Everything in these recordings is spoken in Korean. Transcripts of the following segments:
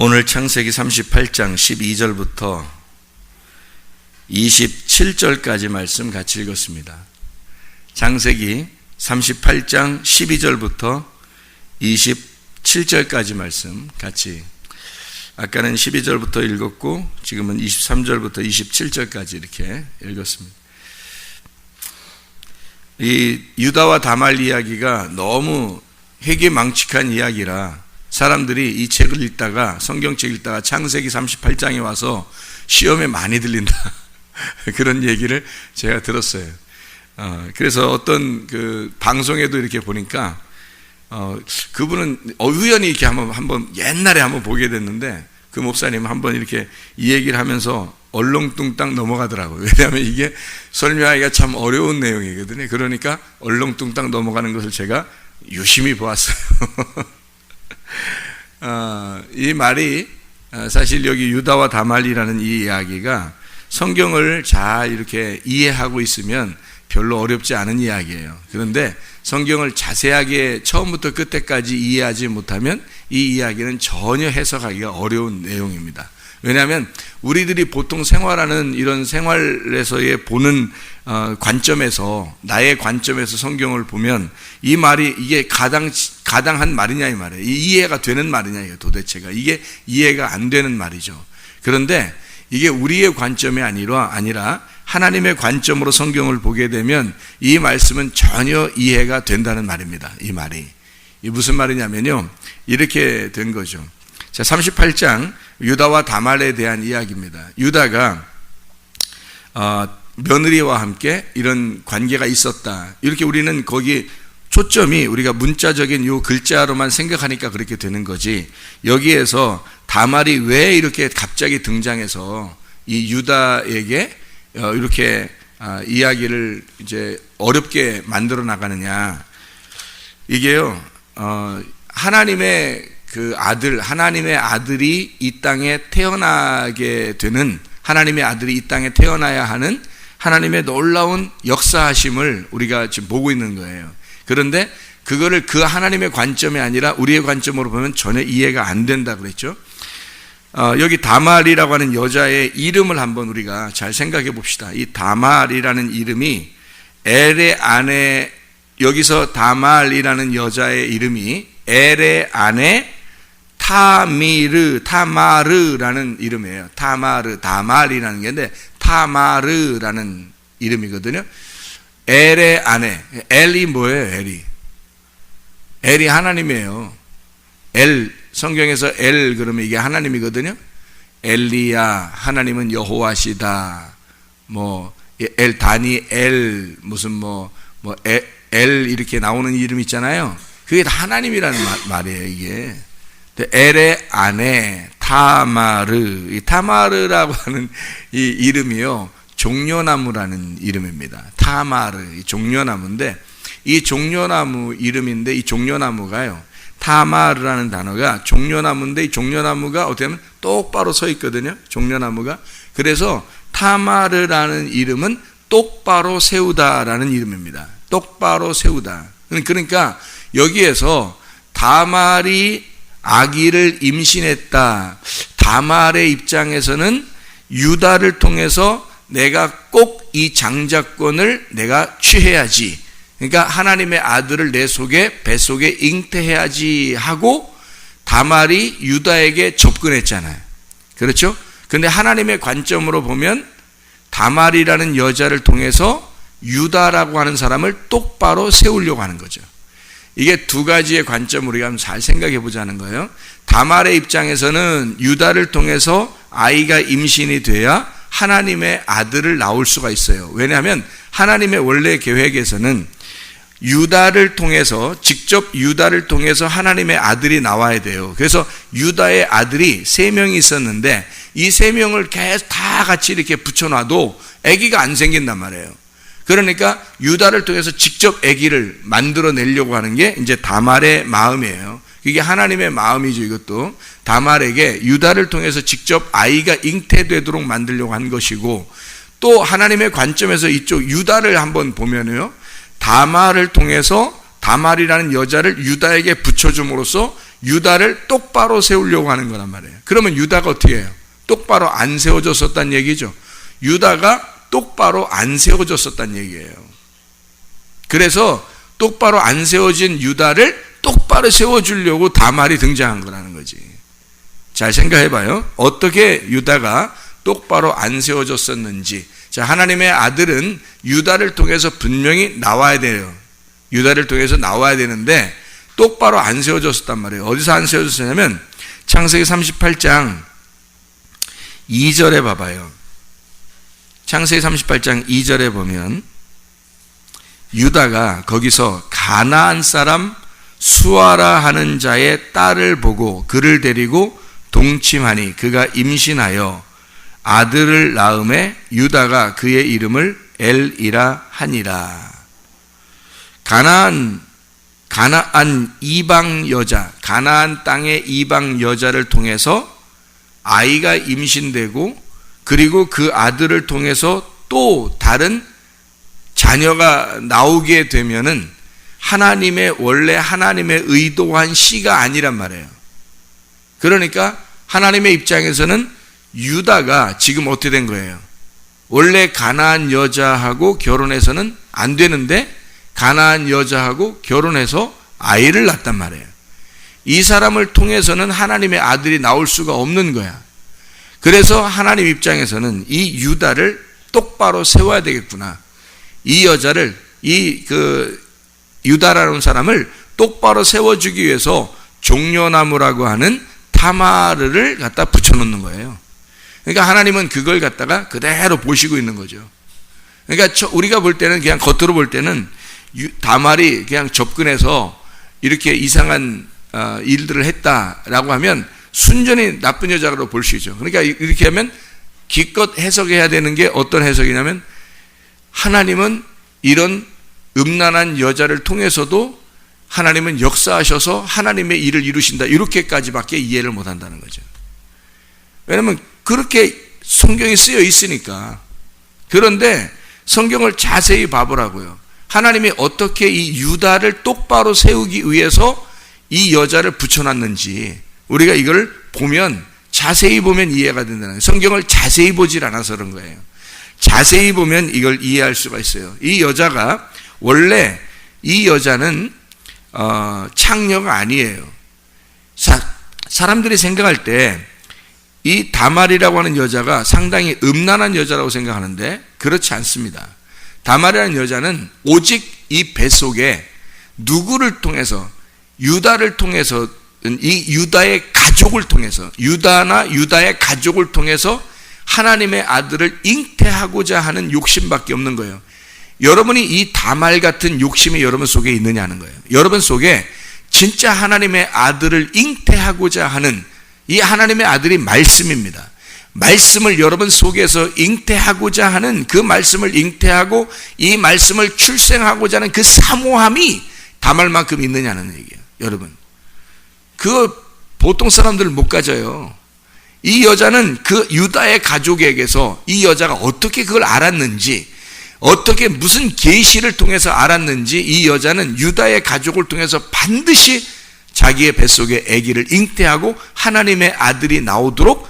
오늘 창세기 38장 12절부터 27절까지 말씀 같이 읽었습니다. 창세기 38장 12절부터 27절까지 말씀 같이, 아까는 12절부터 읽었고 지금은 23절부터 27절까지 이렇게 읽었습니다. 이 유다와 다말 이야기가 너무 회개망측한 이야기라 사람들이 이 책을 읽다가, 성경책 읽다가 창세기 38장에 와서 시험에 많이 들린다 그런 얘기를 제가 들었어요. 그래서 어떤 그 방송에도 이렇게 보니까 그분은 우연히 이렇게 한번 옛날에 한번 보게 됐는데, 그 목사님 한번 이렇게 이 얘기를 하면서 얼렁뚱땅 넘어가더라고요. 왜냐하면 이게 설명하기가 참 어려운 내용이거든요. 그러니까 얼렁뚱땅 넘어가는 것을 제가 유심히 보았어요. 이 말이 사실 여기 유다와 다말이라는 이 이야기가 성경을 잘 이렇게 이해하고 있으면 별로 어렵지 않은 이야기예요. 그런데 성경을 자세하게 처음부터 끝까지 이해하지 못하면 이 이야기는 전혀 해석하기가 어려운 내용입니다. 왜냐하면 우리들이 보통 생활하는 이런 생활에서의 보는 관점에서, 나의 관점에서 성경을 보면 이 말이 이게 가당한 말이냐 이 말이에요. 이해가 되는 말이냐 이거 도대체가, 이게 이해가 안 되는 말이죠. 그런데 이게 우리의 관점이 아니라 하나님의 관점으로 성경을 보게 되면 이 말씀은 전혀 이해가 된다는 말입니다. 이 말이 무슨 말이냐면요, 이렇게 된 거죠. 자, 38장 유다와 다말에 대한 이야기입니다. 유다가 며느리와 함께 이런 관계가 있었다, 이렇게 우리는 거기 초점이 우리가 문자적인 요 글자로만 생각하니까 그렇게 되는 거지, 여기에서 다말이 왜 이렇게 갑자기 등장해서 이 유다에게 이렇게 이야기를 이제 어렵게 만들어 나가느냐, 이게요, 하나님의 그 아들, 하나님의 아들이 이 땅에 태어나게 되는, 하나님의 아들이 이 땅에 태어나야 하는 하나님의 놀라운 역사하심을 우리가 지금 보고 있는 거예요. 그런데 그거를 그 하나님의 관점이 아니라 우리의 관점으로 보면 전혀 이해가 안 된다 그랬죠. 여기 다말이라고 하는 여자의 이름을 한번 우리가 잘 생각해 봅시다. 이 다말이라는 이름이 엘의 아내, 여기서 다말이라는 여자의 이름이 엘의 아내 타마르라는 이름이에요. 다말이라는 게 있는데 타마르라는 이름이거든요. 엘의 아내, 엘이 뭐예요? 엘이 하나님이에요. 성경에서 엘 그러면 이게 하나님이거든요. 엘리야, 하나님은 여호와시다, 뭐 엘 다니엘, 무슨 엘 이렇게 나오는 이름 있잖아요. 그게 다 하나님이라는 말이에요. 이게 엘의 아내 타마르, 이 타마르라고 하는 이 이름이요, 종려나무라는 이름입니다. 타마르, 이 종려나무인데, 이 종려나무 이름인데, 이 종려나무가요, 타마르라는 단어가 종려나무인데, 이 종려나무가 어떻게 하면 똑바로 서 있거든요. 종려나무가. 그래서 타마르라는 이름은 똑바로 세우다라는 이름입니다. 똑바로 세우다. 그러니까 여기에서 다말이 아기를 임신했다, 다말의 입장에서는 유다를 통해서 내가 꼭 이 장자권을 내가 취해야지, 그러니까 하나님의 아들을 내 속에, 뱃속에 잉태해야지 하고 다말이 유다에게 접근했잖아요. 그렇죠? 근데 하나님의 관점으로 보면 다말이라는 여자를 통해서 유다라고 하는 사람을 똑바로 세우려고 하는 거죠. 이게 두 가지의 관점을 우리가 한번 잘 생각해 보자는 거예요. 다말의 입장에서는 유다를 통해서 아이가 임신이 돼야 하나님의 아들을 낳을 수가 있어요. 왜냐하면 하나님의 원래 계획에서는 유다를 통해서, 직접 유다를 통해서 하나님의 아들이 나와야 돼요. 그래서 유다의 아들이 3명이 있었는데 이 3명을 계속 다 같이 이렇게 붙여놔도 아기가 안 생긴단 말이에요. 그러니까 유다를 통해서 직접 아기를 만들어내려고 하는 게 이제 다말의 마음이에요. 이게 하나님의 마음이죠. 이것도 다말에게 유다를 통해서 직접 아이가 잉태되도록 만들려고 한 것이고, 또 하나님의 관점에서 이쪽 유다를 한번 보면요, 다말을 통해서, 다말이라는 여자를 유다에게 붙여줌으로써 유다를 똑바로 세우려고 하는 거란 말이에요. 그러면 유다가 어떻게 해요? 똑바로 안 세워졌었단 얘기죠. 유다가 똑바로 안 세워졌었단 얘기예요. 그래서 똑바로 안 세워진 유다를 똑바로 세워주려고 다말이 등장한 거라는 거지. 잘 생각해봐요. 어떻게 유다가 똑바로 안 세워졌었는지. 자, 하나님의 아들은 유다를 통해서 분명히 나와야 돼요. 유다를 통해서 나와야 되는데 똑바로 안 세워졌었단 말이에요. 어디서 안 세워졌었냐면 창세기 38장 2절에 봐봐요. 창세기 38장 2절에 보면 유다가 거기서 가나안 사람 수아라 하는 자의 딸을 보고 그를 데리고 동침하니 그가 임신하여 아들을 낳음에 유다가 그의 이름을 엘이라 하니라. 가나안 이방 여자, 가나안 땅의 이방 여자를 통해서 아이가 임신되고 그리고 그 아들을 통해서 또 다른 자녀가 나오게 되면은 원래 하나님의 의도한 씨가 아니란 말이에요. 그러니까 하나님의 입장에서는 유다가 지금 어떻게 된 거예요? 원래 가나안 여자하고 결혼해서는 안 되는데 가나안 여자하고 결혼해서 아이를 낳았단 말이에요. 이 사람을 통해서는 하나님의 아들이 나올 수가 없는 거야. 그래서 하나님 입장에서는 이 유다를 똑바로 세워야 되겠구나. 이 여자를, 유다라는 사람을 똑바로 세워주기 위해서 종려나무라고 하는 타마르를 갖다 붙여놓는 거예요. 그러니까 하나님은 그걸 갖다가 그대로 보시고 있는 거죠. 그러니까 우리가 볼 때는 그냥 겉으로 볼 때는 다말이 그냥 접근해서 이렇게 이상한 일들을 했다라고 하면 순전히 나쁜 여자로 볼 수 있죠. 그러니까 이렇게 하면 기껏 해석해야 되는 게 어떤 해석이냐면 하나님은 이런 음란한 여자를 통해서도 하나님은 역사하셔서 하나님의 일을 이루신다. 이렇게까지밖에 이해를 못한다는 거죠. 왜냐하면 그렇게 성경이 쓰여 있으니까. 그런데 성경을 자세히 봐보라고요. 하나님이 어떻게 이 유다를 똑바로 세우기 위해서 이 여자를 붙여놨는지 우리가 이걸 보면 자세히 보면 이해가 된다는 거예요. 성경을 자세히 보질 않아서 그런 거예요. 자세히 보면 이걸 이해할 수가 있어요. 이 여자가 원래 이 여자는 창녀가 아니에요. 사람들이 생각할 때 이 다말이라고 하는 여자가 상당히 음란한 여자라고 생각하는데 그렇지 않습니다. 다말이라는 여자는 오직 이 뱃속에 누구를 통해서 유다를 통해서 이 유다의 가족을 통해서 유다나 유다의 가족을 통해서 하나님의 아들을 잉태하고자 하는 욕심밖에 없는 거예요. 여러분이 이 다말 같은 욕심이 여러분 속에 있느냐는 거예요. 여러분 속에 진짜 하나님의 아들을 잉태하고자 하는 이 하나님의 아들이 말씀입니다. 말씀을 여러분 속에서 잉태하고자 하는 그 말씀을 잉태하고 이 말씀을 출생하고자 하는 그 사모함이 다말만큼 있느냐는 얘기예요. 여러분 그거 보통 사람들은 못 가져요. 이 여자는 그 유다의 가족에게서 이 여자가 어떻게 그걸 알았는지 어떻게 무슨 계시를 통해서 알았는지 이 여자는 유다의 가족을 통해서 반드시 자기의 뱃속에 아기를 잉태하고 하나님의 아들이 나오도록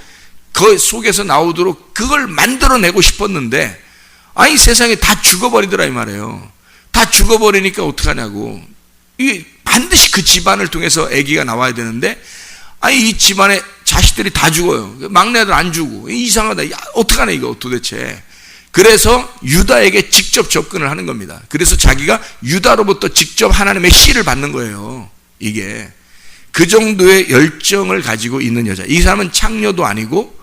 그 속에서 나오도록 그걸 만들어내고 싶었는데 아니 세상에 다 죽어버리더라 이 말이에요. 다 죽어버리니까 어떡하냐고. 이 반드시 그 집안을 통해서 아기가 나와야 되는데 아니 이 집안에 자식들이 다 죽어요. 막내 아들 안 주고 이상하다. 야, 어떡하나 이거 도대체. 그래서 유다에게 직접 접근을 하는 겁니다. 그래서 자기가 유다로부터 직접 하나님의 씨를 받는 거예요. 이게 그 정도의 열정을 가지고 있는 여자. 이 사람은 창녀도 아니고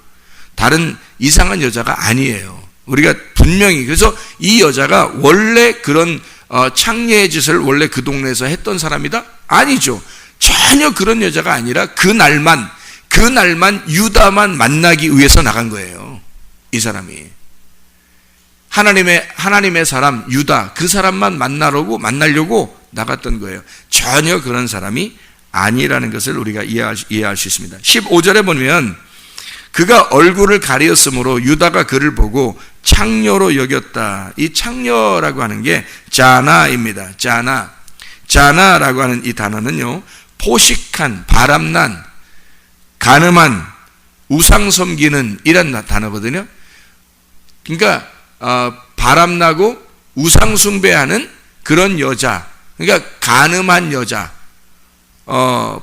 다른 이상한 여자가 아니에요. 우리가 분명히 그래서 이 여자가 원래 그런 창녀의 짓을 원래 그 동네에서 했던 사람이다? 아니죠. 전혀 그런 여자가 아니라 그날만 유다만 만나기 위해서 나간 거예요. 이 사람이 하나님의 사람 유다 그 사람만 만나려고 나갔던 거예요. 전혀 그런 사람이 아니라는 것을 우리가 이해할 수 있습니다. 15절에 보면 그가 얼굴을 가리었으므로 유다가 그를 보고 창녀로 여겼다. 이 창녀라고 하는 게 자나입니다. 자나라고 하는 이 단어는요 포식한, 바람난, 간음한, 우상 섬기는 이란 단어거든요. 그러니까 바람나고 우상 숭배하는 그런 여자, 그러니까 간음한 여자,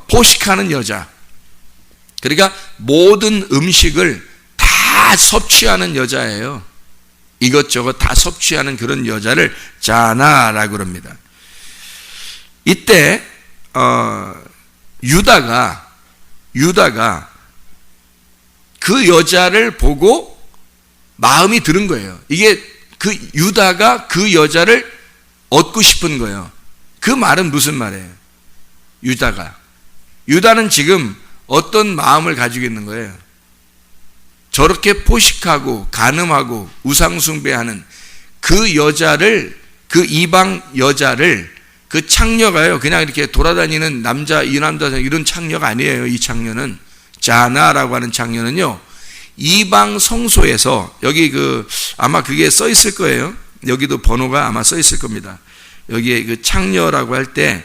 포식하는 여자, 그러니까 모든 음식을 다 섭취하는 여자예요. 이것저것 다 섭취하는 그런 여자를 자나라고 합니다. 이때 유다가 그 여자를 보고 마음이 들은 거예요. 이게 그 유다가 그 여자를 얻고 싶은 거예요. 그 말은 무슨 말이에요? 유다는 지금 어떤 마음을 가지고 있는 거예요? 저렇게 포식하고 간음하고 우상숭배하는 그 여자를, 그 이방 여자를, 그 창녀가요, 그냥 이렇게 돌아다니는 남자, 이 남자, 이런 창녀가 아니에요. 이 창녀는, 자나라고 하는 창녀는요, 이방 성소에서, 여기 아마 그게 써 있을 거예요. 여기도 번호가 아마 써 있을 겁니다. 여기에 그 창녀라고 할 때,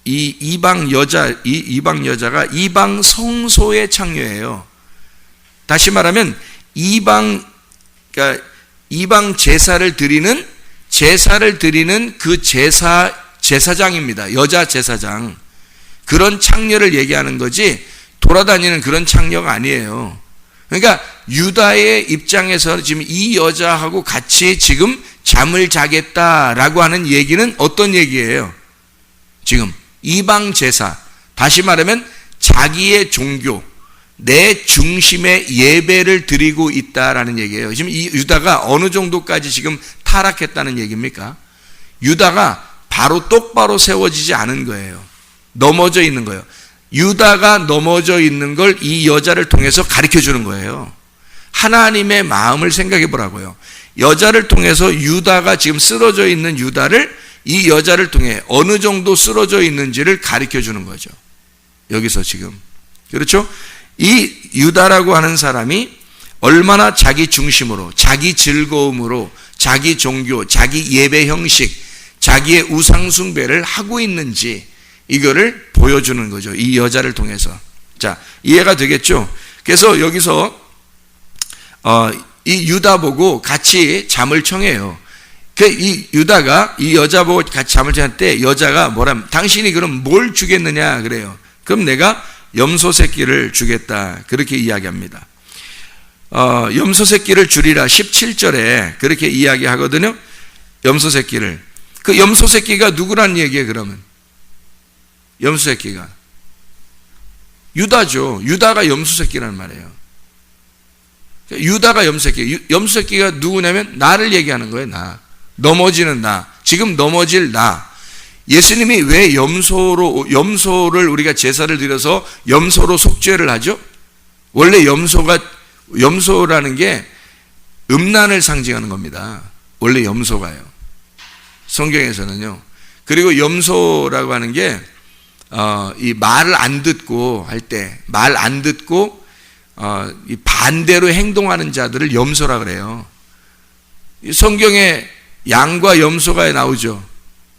이 이방 여자가 이방 성소의 창녀예요. 다시 말하면, 그러니까 이방 제사를 드리는 그 제사장입니다. 여자 제사장. 그런 창녀를 얘기하는 거지, 돌아다니는 그런 창녀가 아니에요. 그러니까 유다의 입장에서 지금 이 여자하고 같이 지금 잠을 자겠다라고 하는 얘기는 어떤 얘기예요? 지금 이방 제사, 다시 말하면 자기의 종교, 내 중심의 예배를 드리고 있다라는 얘기예요. 지금 이 유다가 어느 정도까지 지금 타락했다는 얘기입니까? 유다가 똑바로 세워지지 않은 거예요. 넘어져 있는 거예요. 유다가 넘어져 있는 걸 이 여자를 통해서 가르쳐 주는 거예요. 하나님의 마음을 생각해 보라고요. 여자를 통해서 유다가 지금 쓰러져 있는 유다를 이 여자를 통해 어느 정도 쓰러져 있는지를 가르쳐 주는 거죠. 여기서 지금. 그렇죠? 이 유다라고 하는 사람이 얼마나 자기 중심으로, 자기 즐거움으로, 자기 종교, 자기 예배 형식, 자기의 우상숭배를 하고 있는지 이거를 보여주는 거죠. 이 여자를 통해서. 자, 이해가 되겠죠? 그래서 여기서 이 유다 보고 같이 잠을 청해요. 이 유다가 이 여자 보고 같이 잠을 청할 때 여자가 뭐라면, 당신이 그럼 뭘 주겠느냐 그래요. 그럼 내가 염소 새끼를 주겠다, 그렇게 이야기합니다. 염소 새끼를 주리라 17절에 그렇게 이야기하거든요. 염소 새끼를. 그 염소 새끼가 누구란 얘기예요? 그러면 염소 새끼가 유다죠. 유다가 염소 새끼란 말이에요. 유다가 염소 새끼. 염소 새끼가 누구냐면 나를 얘기하는 거예요. 나. 넘어지는 나. 지금 넘어질 나. 예수님이 왜 염소를 우리가 제사를 드려서 염소로 속죄를 하죠? 원래 염소라는 게 음란을 상징하는 겁니다. 원래 염소가요. 성경에서는요. 그리고 염소라고 하는 게 이 말을 안 듣고 할 때, 말 안 듣고 이 반대로 행동하는 자들을 염소라 그래요. 성경에 양과 염소가 나오죠.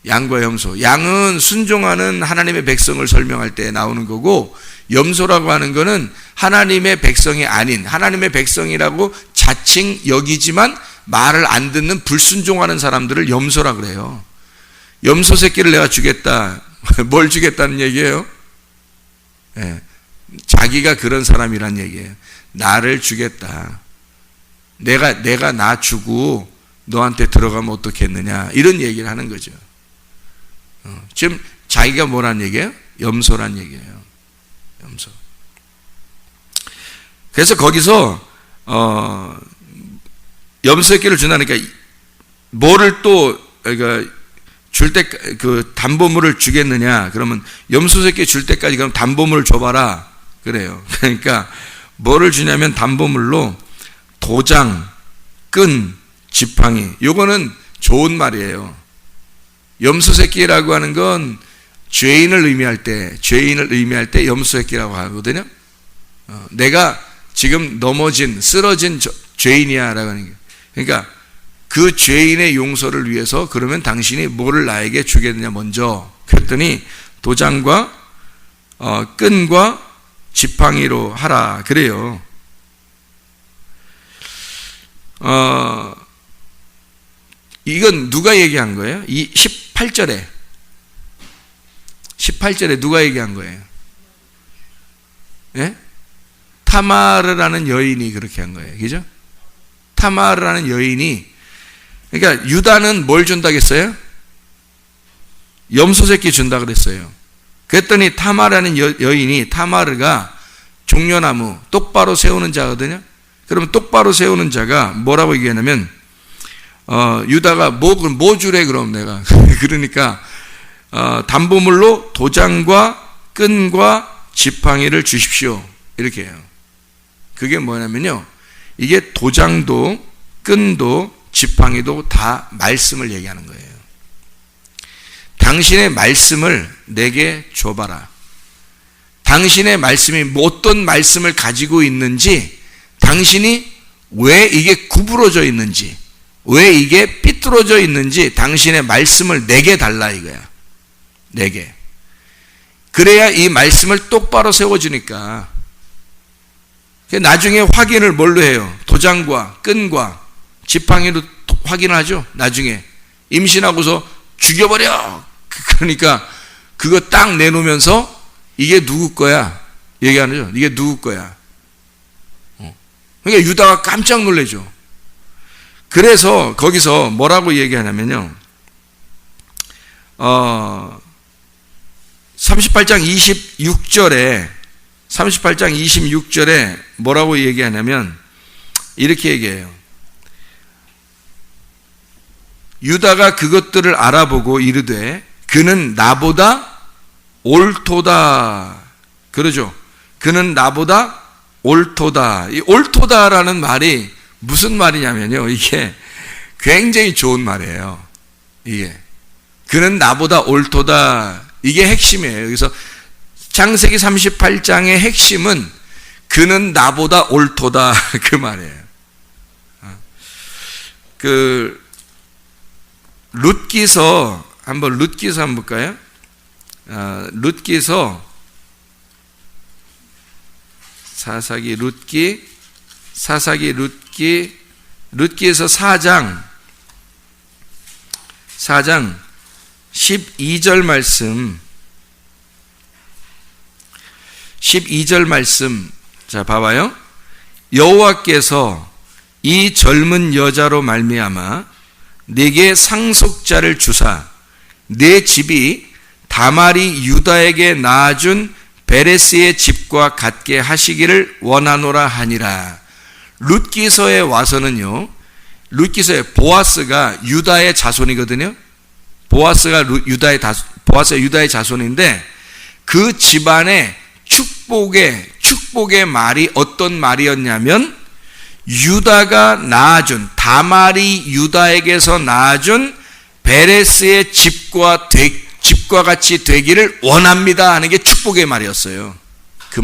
양과 염소. 양은 순종하는 하나님의 백성을 설명할 때 나오는 거고, 염소라고 하는 거는 하나님의 백성이 아닌, 하나님의 백성이라고 자칭 여기지만 말을 안 듣는 불순종하는 사람들을 염소라 그래요. 염소 새끼를 내가 주겠다. 뭘 주겠다는 얘기예요? 네. 자기가 그런 사람이란 얘기예요. 나를 주겠다. 내가 나 주고 너한테 들어가면 어떻겠느냐, 이런 얘기를 하는 거죠. 지금 자기가 뭐란 얘기예요? 염소란 얘기예요. 염소. 그래서 거기서 염소 새끼를 준다니까 뭐를 또 그러니까 줄 때 그 담보물을 주겠느냐? 그러면 염소 새끼 줄 때까지 그럼 담보물을 줘봐라 그래요. 그러니까 뭐를 주냐면 담보물로 도장, 끈, 지팡이. 요거는 좋은 말이에요. 염소 새끼라고 하는 건 죄인을 의미할 때 염소 새끼라고 하거든요. 내가 지금 쓰러진 죄인이야라고 하는 게. 그러니까 그 죄인의 용서를 위해서 그러면 당신이 뭐를 나에게 주겠느냐 먼저. 그랬더니 도장과 끈과 지팡이로 하라 그래요. 이건 누가 얘기한 거예요? 이 18절에 누가 얘기한 거예요? 예? 타마르라는 여인이 그렇게 한 거예요. 그죠? 타마르라는 여인이, 그러니까 유다는 뭘 준다고 했어요? 염소 새끼 준다 그랬어요. 그랬더니 타마르라는 여인이, 타마르가 종려나무 똑바로 세우는 자거든요. 그러면 똑바로 세우는 자가 뭐라고 얘기하냐면, 유다가 뭐 주래 그럼 내가 그러니까 담보물로 도장과 끈과 지팡이를 주십시오 이렇게 해요. 그게 뭐냐면요, 이게 도장도 끈도 지팡이도 다 말씀을 얘기하는 거예요. 당신의 말씀을 내게 줘봐라. 당신의 말씀이 어떤 말씀을 가지고 있는지, 당신이 왜 이게 구부러져 있는지, 왜 이게 삐뚤어져 있는지 당신의 말씀을 내게 달라 이거야. 내게. 그래야 이 말씀을 똑바로 세워주니까. 나중에 확인을 뭘로 해요? 도장과 끈과 지팡이로 확인하죠. 나중에 임신하고서 죽여버려. 그러니까 그거 딱 내놓으면서 이게 누구 거야? 얘기하는 거죠. 이게 누구 거야? 그러니까 유다가 깜짝 놀라죠. 그래서 거기서 뭐라고 얘기하냐면요, 38장 26절에 뭐라고 얘기하냐면 이렇게 얘기해요. 유다가 그것들을 알아보고 이르되 그는 나보다 옳도다. 그러죠. 그는 나보다 옳도다. 이 옳도다라는 말이 무슨 말이냐면요, 이게 굉장히 좋은 말이에요. 이게 그는 나보다 옳도다, 이게 핵심이에요. 그래서 창세기 38장의 핵심은 그는 나보다 옳도다 그 말이에요. 그 룻기서 한번 볼까요? 룻기서 룻기에서 4장 12절 말씀 자 봐봐요. 여호와께서 이 젊은 여자로 말미암아 네게 상속자를 주사 네 집이 다말이 유다에게 낳아준 베레스의 집과 같게 하시기를 원하노라 하니라. 룻기서에 와서는요, 룻기서에 보아스가 유다의 자손이거든요. 보아스가 유다의 자손인데 그 집안의 축복의 말이 어떤 말이었냐면, 유다가 낳아준, 다말이 유다에게서 낳아준 베레스의 집과 같이 되기를 원합니다 하는 게 축복의 말이었어요. 그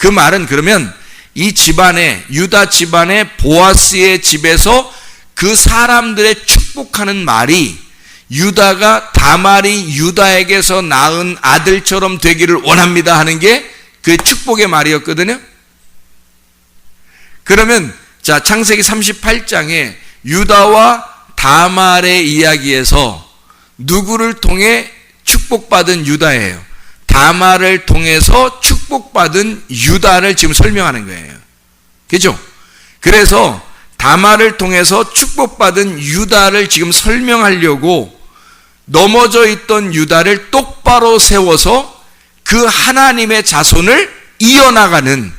말은 그러면 이 집안의, 유다 집안의 보아스의 집에서 그 사람들의 축복하는 말이 유다가 다말이 유다에게서 낳은 아들처럼 되기를 원합니다 하는 게 그 축복의 말이었거든요. 그러면 자, 창세기 38장에 유다와 다말의 이야기에서 누구를 통해 축복받은 유다예요? 다말을 통해서 축복받은 유다를 지금 설명하는 거예요. 그죠? 그래서 다말을 통해서 축복받은 유다를 지금 설명하려고 넘어져 있던 유다를 똑바로 세워서 그 하나님의 자손을 이어나가는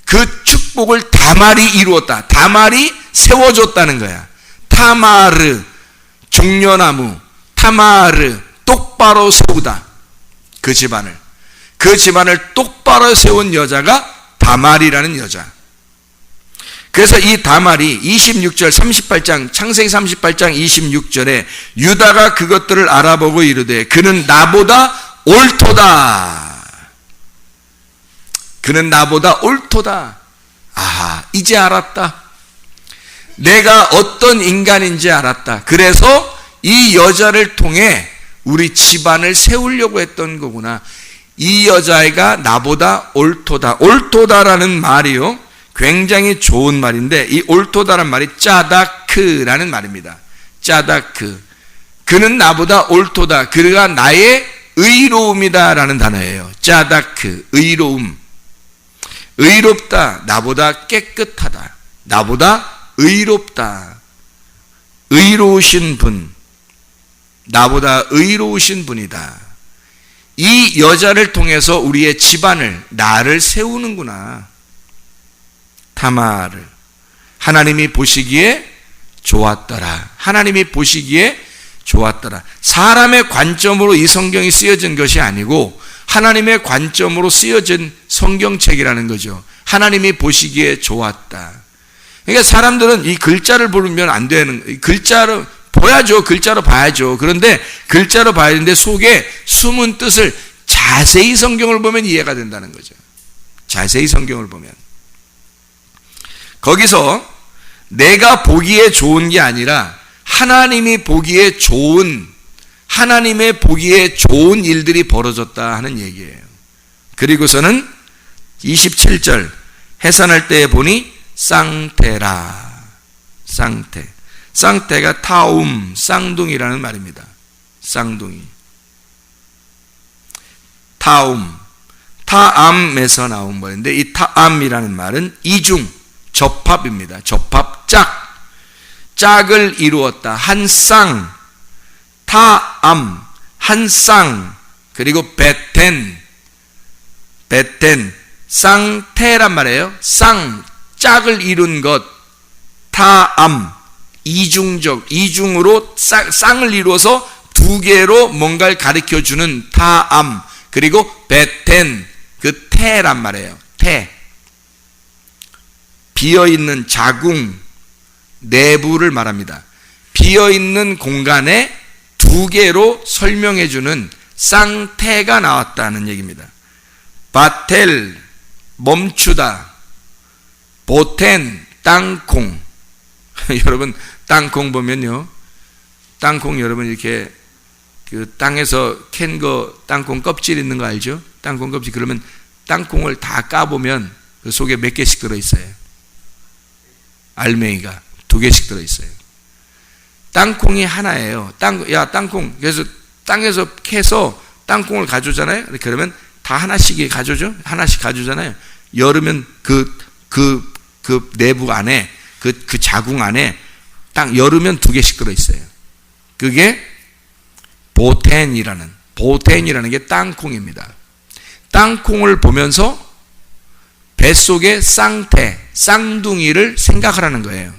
그 축복을 다말이 이루었다. 다말이 세워줬다는 거야. 타마르, 종려나무, 타마르, 똑바로 세우다. 그 집안을 똑바로 세운 여자가 다말이라는 여자. 그래서 이 다말이 26절 38장 창세기 38장 26절에 유다가 그것들을 알아보고 이르되 그는 나보다 옳도다. 그는 나보다 옳도다. 아, 이제 알았다. 내가 어떤 인간인지 알았다. 그래서 이 여자를 통해 우리 집안을 세우려고 했던 거구나. 이 여자애가 나보다 옳도다. 옳도다라는 말이요, 굉장히 좋은 말인데, 이 옳도다라는 말이 짜다크라는 말입니다. 짜다크. 그는 나보다 옳도다. 그가 나의 의로움이다 라는 단어예요. 짜다크, 의로움. 의롭다, 나보다 깨끗하다. 나보다 의롭다. 의로우신 분, 나보다 의로우신 분이다. 이 여자를 통해서 우리의 집안을, 나를 세우는구나. 타마를 하나님이 보시기에 좋았더라. 하나님이 보시기에 좋았더라. 사람의 관점으로 이 성경이 쓰여진 것이 아니고 하나님의 관점으로 쓰여진 성경책이라는 거죠. 하나님이 보시기에 좋았다. 그러니까 사람들은 이 글자를 보면 안 되는, 글자로 보야죠. 글자로 봐야죠. 그런데 글자로 봐야 되는데 속에 숨은 뜻을 자세히 성경을 보면 이해가 된다는 거죠. 자세히 성경을 보면. 거기서 내가 보기에 좋은 게 아니라 하나님이 보기에 좋은, 하나님의 보기에 좋은 일들이 벌어졌다 하는 얘기예요. 그리고서는 27절 해산할 때에 보니 쌍태라. 쌍태. 쌍태가 타움, 쌍둥이라는 말입니다. 쌍둥이. 타움, 타암에서 나온 말인데 이 타암이라는 말은 이중, 접합입니다. 접합, 짝. 짝을 이루었다. 한 쌍, 타암, 한 쌍, 그리고 베텐, 베텐, 쌍태란 말이에요. 쌍, 짝을 이룬 것, 타암, 이중적, 이중으로 쌍을 이루어서 두 개로 뭔가를 가르쳐주는 타암, 그리고 베텐, 그 태란 말이에요. 태. 비어있는 자궁, 내부를 말합니다. 비어있는 공간에 두 개로 설명해주는 쌍태가 나왔다는 얘기입니다. 바텔, 멈추다. 보텐, 땅콩. 여러분 땅콩 보면요, 땅콩 여러분 이렇게 그 땅에서 캔 거 땅콩 껍질 있는 거 알죠? 땅콩 껍질. 그러면 땅콩을 다 까보면 그 속에 몇 개씩 들어있어요. 알맹이가 2개씩 들어있어요. 땅콩이 하나예요. 땅콩. 그래서 땅에서 캐서 땅콩을 가져오잖아요. 그러면 다 하나씩 가져오죠. 하나씩 가져오잖아요. 열으면 그 내부 안에 그 자궁 안에 딱 열으면 2개씩 들어있어요. 그게 보텐이라는 게 땅콩입니다. 땅콩을 보면서 뱃속에 쌍태, 쌍둥이를 생각하라는 거예요.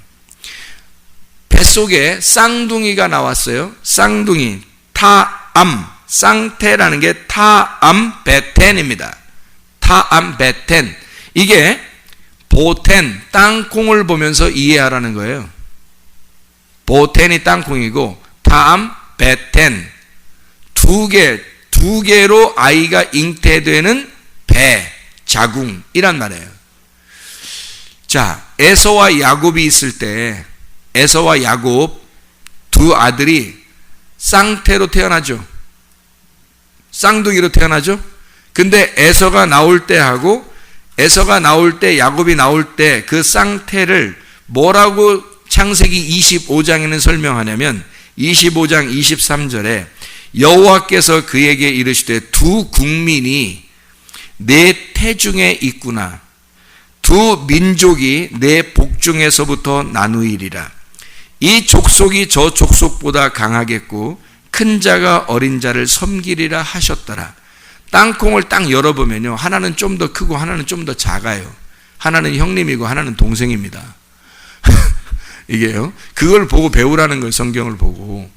뱃속에 쌍둥이가 나왔어요. 쌍둥이, 타암, 쌍태라는 게 타암 베텐입니다. 타암 베텐. 이게 보텐, 땅콩을 보면서 이해하라는 거예요. 보텐이 땅콩이고 타암 베텐, 두 개로 아이가 잉태되는 배, 자궁이란 말이에요. 자, 에서와 야곱이 있을 때 에서와 야곱 두 아들이 쌍태로 태어나죠. 쌍둥이로 태어나죠. 근데 에서가 나올 때 하고 에서가 나올 때, 야곱이 나올 때 그 쌍태를 뭐라고 창세기 25장에는 설명하냐면 25장 23절에 여호와께서 그에게 이르시되 두 국민이 내 태중에 있구나. 두 민족이 내 복중에서부터 나누이리라. 이 족속이 저 족속보다 강하겠고 큰 자가 어린 자를 섬기리라 하셨더라. 땅콩을 딱 열어보면요, 하나는 좀 더 크고 하나는 좀 더 작아요. 하나는 형님이고 하나는 동생입니다. 이게요, 그걸 보고 배우라는 걸, 성경을 보고.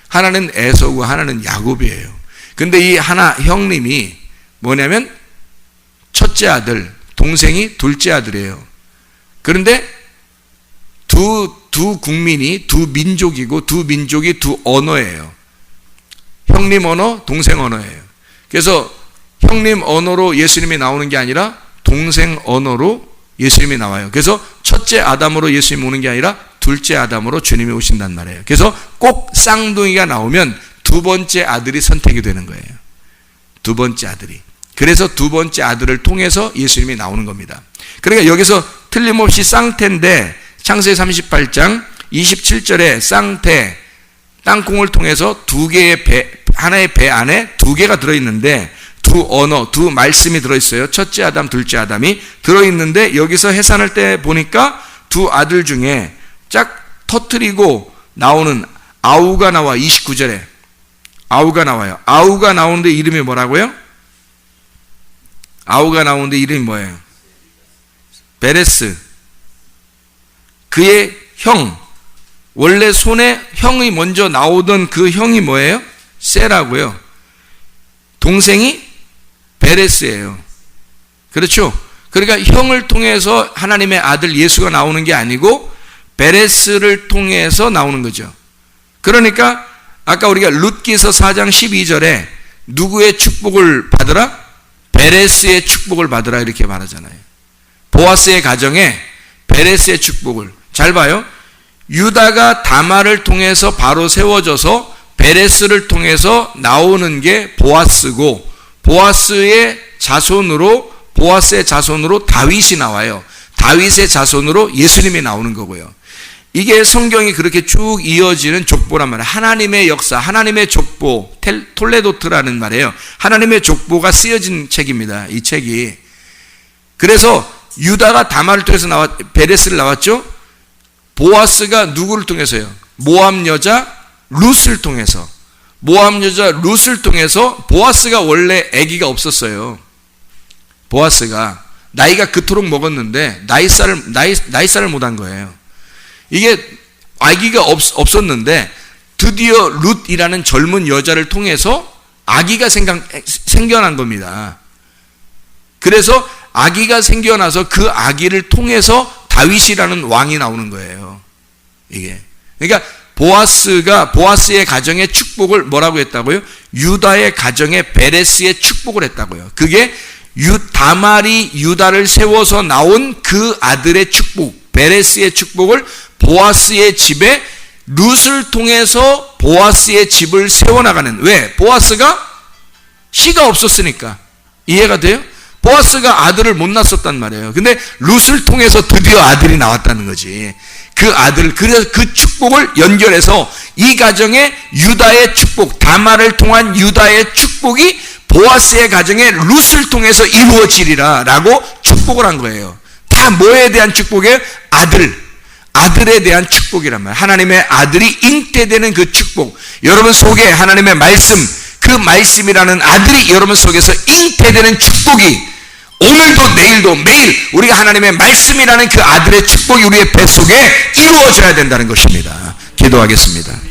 하나는 에서고 하나는 야곱이에요. 근데 이 하나 형님이 뭐냐면 첫째 아들, 동생이 둘째 아들이에요. 그런데 두 국민이 두 민족이고 두 민족이 두 언어예요. 형님 언어, 동생 언어예요. 그래서 형님 언어로 예수님이 나오는 게 아니라 동생 언어로 예수님이 나와요. 그래서 첫째 아담으로 예수님이 오는 게 아니라 둘째 아담으로 주님이 오신단 말이에요. 그래서 꼭 쌍둥이가 나오면 두 번째 아들이 선택이 되는 거예요. 두 번째 아들이. 그래서 두 번째 아들을 통해서 예수님이 나오는 겁니다. 그러니까 여기서 틀림없이 쌍태인데 창세기 38장 27절에 쌍태, 땅콩을 통해서 두 개의 배, 하나의 배 안에 두 개가 들어있는데 두 언어, 두 말씀이 들어있어요. 첫째 아담, 둘째 아담이 들어있는데 여기서 해산할 때 보니까 두 아들 중에 쫙 터트리고 나오는 아우가 나와. 29절에 아우가 나와요. 아우가 나오는데 이름이 뭐라고요? 아우가 나오는데 이름이 뭐예요? 베레스. 그의 형, 원래 손에 형이 먼저 나오던 그 형이 뭐예요? 세라고요. 동생이 베레스예요. 그렇죠? 그러니까 형을 통해서 하나님의 아들 예수가 나오는 게 아니고 베레스를 통해서 나오는 거죠. 그러니까 아까 우리가 룻기서 4장 12절에 누구의 축복을 받으라? 베레스의 축복을 받으라 이렇게 말하잖아요. 보아스의 가정에 베레스의 축복을. 잘 봐요. 유다가 다말을 통해서 바로 세워져서 베레스를 통해서 나오는 게 보아스고, 보아스의 자손으로 다윗이 나와요. 다윗의 자손으로 예수님이 나오는 거고요. 이게 성경이 그렇게 쭉 이어지는 족보란 말이에요. 하나님의 역사, 하나님의 족보, 톨레도트라는 말이에요. 하나님의 족보가 쓰여진 책입니다. 이 책이. 그래서 유다가 다말을 통해서 베레스를 나왔죠. 보아스가 누구를 통해서요? 모압 여자 룻을 통해서. 모압 여자 룻을 통해서. 보아스가 원래 아기가 없었어요. 보아스가 나이가 그토록 먹었는데 나이살을 못한 거예요. 이게 아기가 없었는데 드디어 룻이라는 젊은 여자를 통해서 아기가 생겨난 겁니다. 그래서 아기가 생겨나서 그 아기를 통해서 다윗이라는 왕이 나오는 거예요. 이게. 그러니까 보아스의 가정의 축복을 뭐라고 했다고요? 유다의 가정에 베레스의 축복을 했다고요. 그게 다말이 유다를 세워서 나온 그 아들의 축복, 베레스의 축복을 보아스의 집에 룻을 통해서 보아스의 집을 세워나가는. 왜? 보아스가 씨가 없었으니까. 이해가 돼요? 보아스가 아들을 못 낳았단 말이에요. 근데 룻을 통해서 드디어 아들이 나왔다는 거지. 그 아들, 그래서 그 축복을 연결해서 이 가정에 유다의 축복, 다말을 통한 유다의 축복이 보아스의 가정에 룻을 통해서 이루어지리라 라고 축복을 한 거예요. 다 뭐에 대한 축복이에요? 아들에 대한 축복이란 말이에요. 하나님의 아들이 잉태되는 그 축복. 여러분 속에 하나님의 말씀, 그 말씀이라는 아들이 여러분 속에서 잉태되는 축복이 오늘도 내일도 매일 우리가 하나님의 말씀이라는 그 아들의 축복이 우리의 뱃속에 이루어져야 된다는 것입니다. 기도하겠습니다.